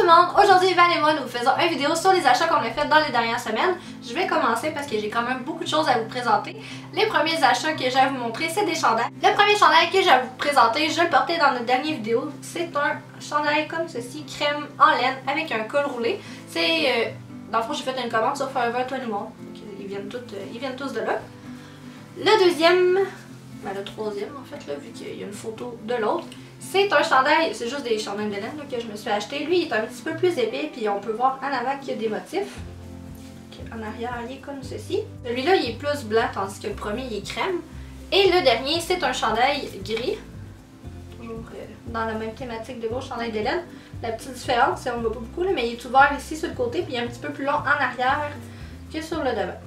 le monde, aujourd'hui Val et moi nous faisons une vidéo sur les achats qu'on a fait dans les dernières semaines. Je vais commencer parce que j'ai quand même beaucoup de choses à vous présenter. Les premiers achats que j'ai à vous montrer, c'est des chandails. Le premier chandail que j'ai à vous présenter, je le portais dans notre dernière vidéo. C'est un chandail comme ceci, crème en laine avec un col roulé. C'est, dans le fond j'ai fait une commande sur Forever 21. Donc ils viennent tous de là. Le deuxième, le troisième en fait, là, vu qu'il y a une photo de l'autre. C'est un chandail, c'est juste des chandails de laine là, que je me suis acheté. Lui, il est un petit peu plus épais, puis on peut voir en avant qu'il y a des motifs. En arrière, il est comme ceci. Celui-là, il est plus blanc, tandis que le premier, il est crème. Et le dernier, c'est un chandail gris. Toujours dans la même thématique de gros chandail de laine. La petite différence, c'est on ne voit pas beaucoup, là, mais il est ouvert ici sur le côté, puis il est un petit peu plus long en arrière que sur le devant.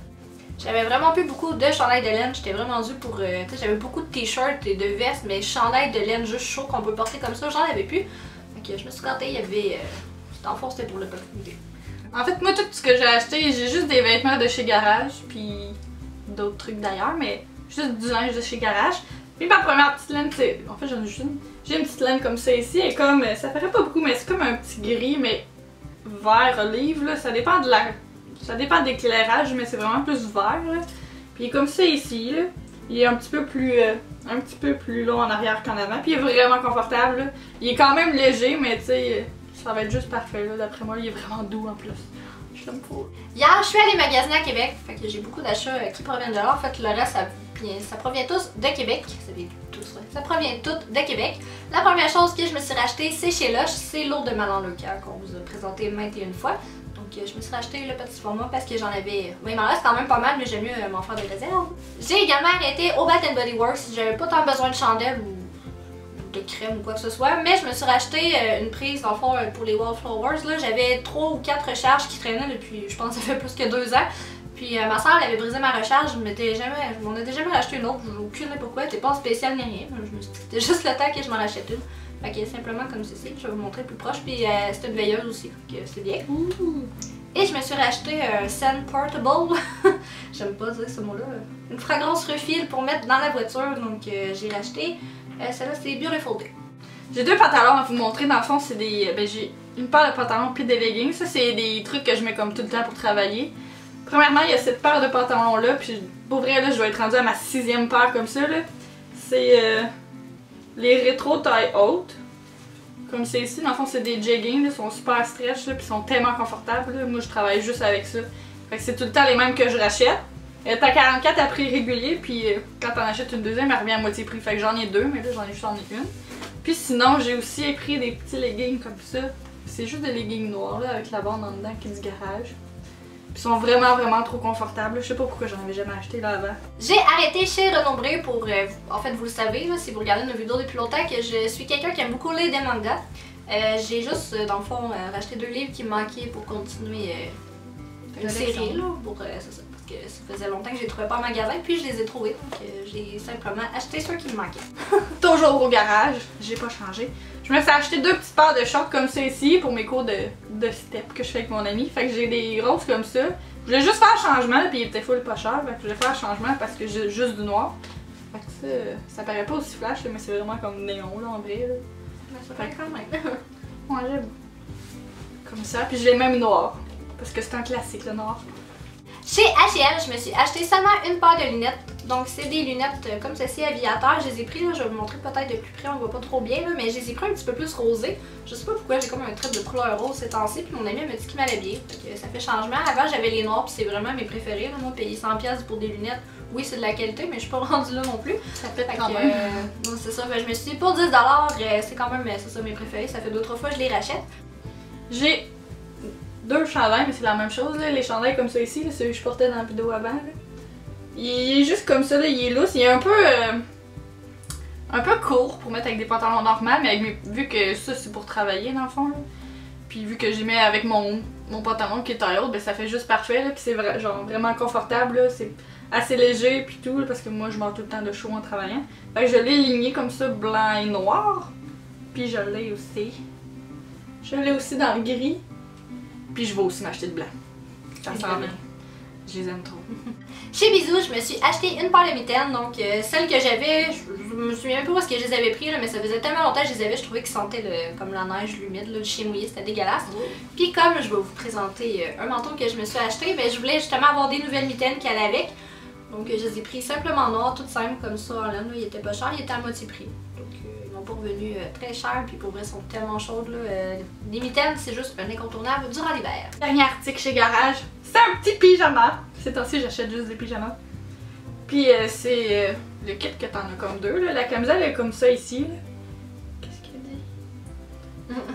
J'avais vraiment plus beaucoup de chandail de laine, j'étais vraiment due pour... j'avais beaucoup de t-shirts et de vestes, mais chandail de laine juste chaud qu'on peut porter comme ça, j'en avais plus. Donc je me suis gâtée, il y avait... en fond c'était pour l'opportunité. En fait, moi tout ce que j'ai acheté, j'ai juste des vêtements de chez Garage, puis d'autres trucs d'ailleurs, mais juste du linge de chez Garage. Puis ma première petite laine, c'est... En fait j'ai une petite laine comme ça ici, et comme... ça paraît pas beaucoup, mais c'est comme un petit gris, mais vert olive, là, ça dépend de la... Ça dépend de l'éclairage, mais c'est vraiment plus vert. Là. Puis il est comme ça ici. Là. Il est un petit peu plus long en arrière qu'en avant. Puis il est vraiment confortable. Là. Il est quand même léger, mais tu sais, ça va être juste parfait. D'après moi, il est vraiment doux en plus. Je l'aime trop. Hier, je suis allée magasiner à Québec. Fait que j'ai beaucoup d'achats qui proviennent de là. En fait, le reste, ça provient tous de Québec. Ça provient tout de Québec. La première chose que je me suis rachetée, c'est chez Lush. C'est l'eau de Manon Leclerc qu'on vous a présenté maintes et une fois. Donc je me suis racheté le petit format parce que j'en avais... Oui, il m'en reste quand même pas mal, mais j'aime mieux m'en faire des réserves. J'ai également arrêté au Bath & Body Works. J'avais pas tant besoin de chandelle ou de crème ou quoi que ce soit, mais je me suis racheté une prise, dans le fond, pour les Wallflowers. J'avais 3 ou 4 recharges qui traînaient depuis, je pense, ça fait plus que 2 ans. Puis ma soeur, elle avait brisé ma recharge, je m'en étais jamais racheté une autre, j'ai aucune idée pourquoi, elle était pas en spécial ni rien. Je me suis dit que c'était juste le temps que je m'en rachète une. Fait que simplement comme ceci, je vais vous montrer plus proche, puis c'est une veilleuse aussi, donc c'est bien. Et je me suis racheté un Scent Portable, j'aime pas dire ce mot-là, une fragrance refill pour mettre dans la voiture, donc j'ai racheté, celle-là c'est Beautiful Day. J'ai 2 pantalons à vous montrer, dans le fond c'est des... j'ai une paire de pantalons puis des leggings, ça c'est des trucs que je mets comme tout le temps pour travailler. Premièrement, il y a cette paire de pantalons-là, puis pour vrai là, je vais être rendue à ma 6e paire comme ça, là. C'est... les rétro taille haute, comme c'est ici, dans le fond c'est des jeggings, ils sont super stretch, puis ils sont tellement confortables, là. Moi je travaille juste avec ça. Fait que c'est tout le temps les mêmes que je rachète. T'as 44 à prix régulier, puis quand t'en achètes une deuxième, elle revient à moitié prix. Fait que j'en ai 2, mais là j'en ai juste une. Puis sinon j'ai aussi pris des petits leggings comme ça. C'est juste des leggings noirs là, avec la bande en dedans qui dit Garage. Ils sont vraiment trop confortables. Je sais pas pourquoi j'en avais jamais acheté là avant. J'ai arrêté chez Renombré pour, en fait vous le savez, là, si vous regardez nos vidéos depuis longtemps, que je suis quelqu'un qui aime beaucoup lire des mangas. J'ai juste, dans le fond, racheté 2 livres qui me manquaient pour continuer une série, là, pour c'est ça, parce que ça faisait longtemps que je les trouvais pas en magasin, puis je les ai trouvés, donc j'ai simplement acheté ceux qui me manquaient. Toujours au Garage, j'ai pas changé. Je me suis acheté 2 petites paires de shorts comme ça ici pour mes cours de step que je fais avec mon ami. Fait que j'ai des roses comme ça. Je voulais juste faire un changement, puis il était full pas cher. Fait que je voulais faire un changement parce que j'ai juste du noir. Fait que ça paraît pas aussi flash, mais c'est vraiment comme néon là en vrai. Là. Mais ça fait quand même. Ouais, j'aime. Comme ça, puis je l'ai même noir. Parce que c'est un classique le noir. Chez H&M, je me suis acheté seulement une paire de lunettes. Donc c'est des lunettes comme ceci, aviateur. Je les ai pris, là, je vais vous montrer peut-être de plus près, on voit pas trop bien, là, mais je les ai pris un petit peu plus rosés. Je sais pas pourquoi, j'ai comme un trait de couleur rose ces temps-ci, puis mon ami m'a dit qu'il m'allait bien. Fait que ça fait changement. Avant j'avais les noirs, puis c'est vraiment mes préférés. Là. Moi, payer 100$ pour des lunettes, oui c'est de la qualité, mais je suis pas rendue là non plus. Ça fait quand même. Non, c'est ça, je me suis dit pour 10$, c'est quand même c'est ça mes préférés. Ça fait 2-3 fois que je les rachète. J'ai 2 chandails, mais c'est la même chose, là. Les chandails comme ça ici, là, celui que je portais dans la vidéo avant. Là. Il est juste comme ça, là, il est lousse, il est un peu court pour mettre avec des pantalons normaux, mais vu que ça c'est pour travailler dans le fond, là. Puis vu que j'y mets avec mon pantalon qui est taille haute, ben ça fait juste parfait, là, puis c'est genre vraiment confortable, c'est assez léger puis tout, là, parce que moi je meurs tout le temps de chaud en travaillant. Fait que je l'ai ligné comme ça, blanc et noir, puis je l'ai aussi. Je l'ai aussi dans le gris. Puis je vais aussi m'acheter de blanc. Ça sent bien. Je les aime trop. Chez Bisous, je me suis acheté une paire de mitaines, donc celle que j'avais, je me souviens même pas où est-ce que je les avais pris, là, mais ça faisait tellement longtemps que je les avais, je trouvais qu'ils sentaient comme la neige, l'humide, le chien mouillé, c'était dégueulasse. Puis comme je vais vous présenter un manteau que je me suis acheté, ben, je voulais justement avoir des nouvelles mitaines qui allaient avec. Donc je les ai pris simplement noirs, tout simple comme ça en laine, il était pas cher, il était à moitié prix. Donc ils m'ont pas revenu très cher, puis pour vrai, ils sont tellement chaudes. Là. Les mitaines, c'est juste un incontournable durant l'hiver. Dernier article chez Garage, c'est un petit pyjama. Ces temps-ci, j'achète juste des pyjamas. Puis c'est le kit que t'en as comme deux. Là. La camisole est comme ça ici. Qu'est-ce qu'elle dit?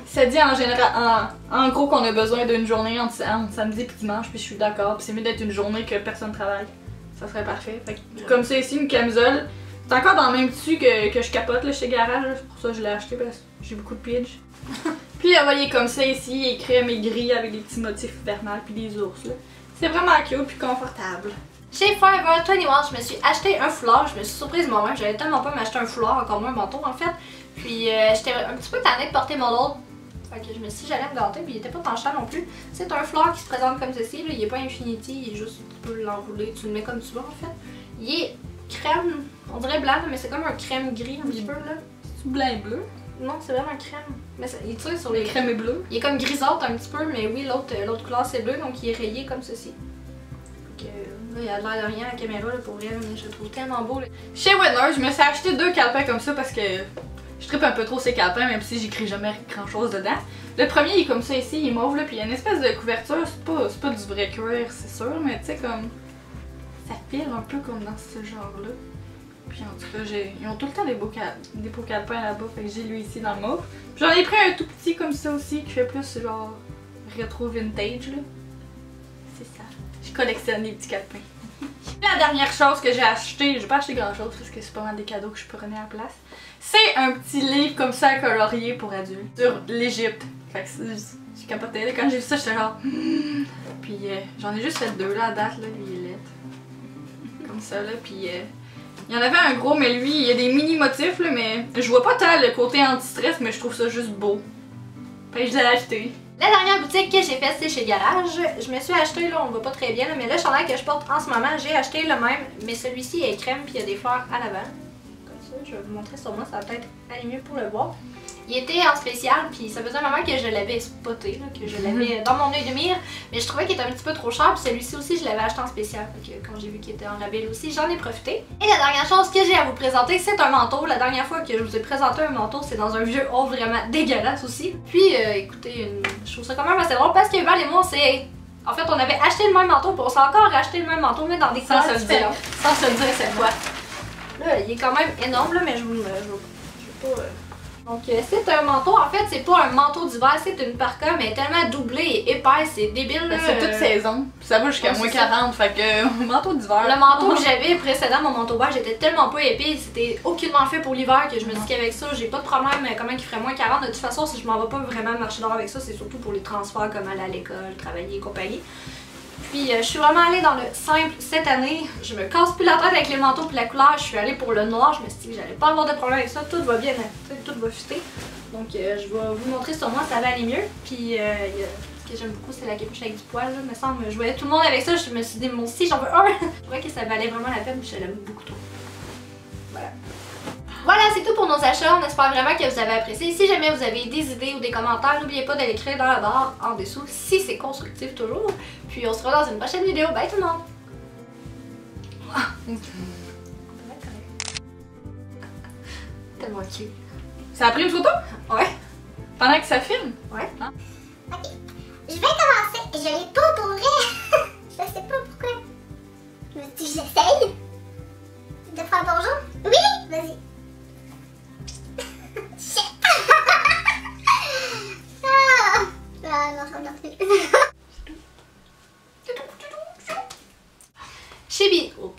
Ça dit en général, en gros qu'on a besoin d'une journée entre samedi et dimanche, puis je suis d'accord. Puis c'est mieux d'être une journée que personne travaille. Ça serait parfait. Fait que, comme ça ici, une camisole. C'est encore dans le même tissu que je capote là, chez Garage. C'est pour ça que je l'ai acheté parce que j'ai beaucoup de pitch. Puis là, voyez comme ça ici, il est crème et gris avec des petits motifs hivernales puis des ours. C'est vraiment cute puis confortable. Chez Forever 21, je me suis acheté un foulard. Je me suis surprise moi-même. J'avais tellement pas m'acheter un foulard, encore moins un manteau en fait. Puis j'étais un petit peu tannée de porter mon autre. Fait que je me suis dit j'allais me gâter, puis il était pas tant cher non plus. C'est un foulard qui se présente comme ceci. Là. Il est pas infinity, il est juste, tu peux l'enrouler, tu le mets comme tu veux en fait. Il est crème, on dirait blanc, mais c'est comme un crème gris un petit peu là. C'est blanc et bleu? Non, c'est vraiment crème. Mais ça, il tire sur les crème et bleu. Il est comme grisâtre un petit peu, mais oui, l'autre couleur c'est bleu, donc il est rayé comme ceci. Donc là, il a l'air de rien à la caméra là, pour vrai, mais je le trouve tellement beau. Là. Chez Winners, je me suis acheté 2 calepins comme ça parce que je trippe un peu trop ces calepins, même si j'écris jamais grand chose dedans. Le premier il est comme ça ici, il est mauve là, puis il y a une espèce de couverture, c'est pas du vrai cuir, c'est sûr, mais tu sais comme ça file un peu comme dans ce genre là. Puis en tout cas, ils ont tout le temps des beaux calepins là-bas, fait que j'ai lui ici dans le mauve. J'en ai pris un tout petit comme ça aussi, qui fait plus genre rétro vintage là. C'est ça. Je collectionne les petits calepins. La dernière chose que j'ai acheté, j'ai pas acheté grand chose parce que c'est pas mal des cadeaux que je prenais à la place. C'est un petit livre comme ça à colorier pour adultes sur l'Égypte. Fait que j'ai capoté là, quand j'ai vu ça j'étais genre puis j'en ai juste fait 2 là à date là, lui il est laid. Comme ça là, puis il y en avait un gros mais lui il y a des mini motifs là, mais je vois pas tant le côté anti-stress mais je trouve ça juste beau. Fait que je l'ai acheté. La dernière boutique que j'ai faite, c'est chez Garage. Je me suis acheté, là, on voit pas très bien, là, mais le chandail que je porte en ce moment, j'ai acheté le même, mais celui-ci est crème puis il y a des fleurs à l'avant. Comme ça, je vais vous montrer sur moi, ça va peut-être aller mieux pour le voir. Il était en spécial, puis ça faisait un moment que je l'avais spoté, là, que je l'avais dans mon œil de mire, mais je trouvais qu'il était un petit peu trop cher, puis celui-ci aussi, je l'avais acheté en spécial, fait que quand j'ai vu qu'il était en rabais aussi, j'en ai profité. Et la dernière chose que j'ai à vous présenter, c'est un manteau. La dernière fois que je vous ai présenté un manteau, c'est dans un vieux haul vraiment dégueulasse aussi. Puis, écoutez, je trouve ça quand même assez drôle, parce que Val et moi, c'est... En fait, on avait acheté le même manteau, puis on s'est encore acheté le même manteau, mais dans des couleurs différentes. Sans se le dire cette fois. Là, il est quand même énorme, là, mais je veux pas... Donc c'est un manteau, en fait c'est pas un manteau d'hiver, c'est une parka mais tellement doublée et épaisse, c'est débile là. C'est toute saison, ça va jusqu'à moins 40, fait que manteau d'hiver. Le manteau que j'avais précédent, mon manteau beige, était tellement pas épais, c'était aucunement fait pour l'hiver que je me dis qu'avec ça j'ai pas de problème, comment il ferait moins 40, de toute façon si je m'en vais pas vraiment marcher dehors avec ça, c'est surtout pour les transferts comme aller à l'école, travailler et compagnie. Puis je suis vraiment allée dans le simple cette année, je me casse plus la tête avec les manteaux puis la couleur, je suis allée pour le noir, je me suis dit que j'allais pas avoir de problème avec ça, tout va bien, tout va fitter. Donc je vais vous montrer sur moi, ça va aller mieux. Puis ce que j'aime beaucoup c'est la capuche avec du poil, là, me semble, je voyais tout le monde avec ça, je me suis dit moi aussi j'en veux un. Je trouvais que ça valait vraiment la peine, puis je l'aime beaucoup trop. Voilà. Voilà, c'est tout pour nos achats. On espère vraiment que vous avez apprécié. Si jamais vous avez des idées ou des commentaires, n'oubliez pas de l'écrire dans la barre en dessous si c'est constructif toujours. Puis on se revoit dans une prochaine vidéo. Bye tout le monde! Tellement cute. Ça a pris une photo? Ouais. Pendant que ça filme? Ouais. Hein? Ok. Je vais commencer. Je l'ai pas pour vrai. Je sais pas pourquoi. Je me dis, j'essaye de faire bonjour. Oui, vas-y. Shit. Ah non, ça me plus. Chibi. Oh,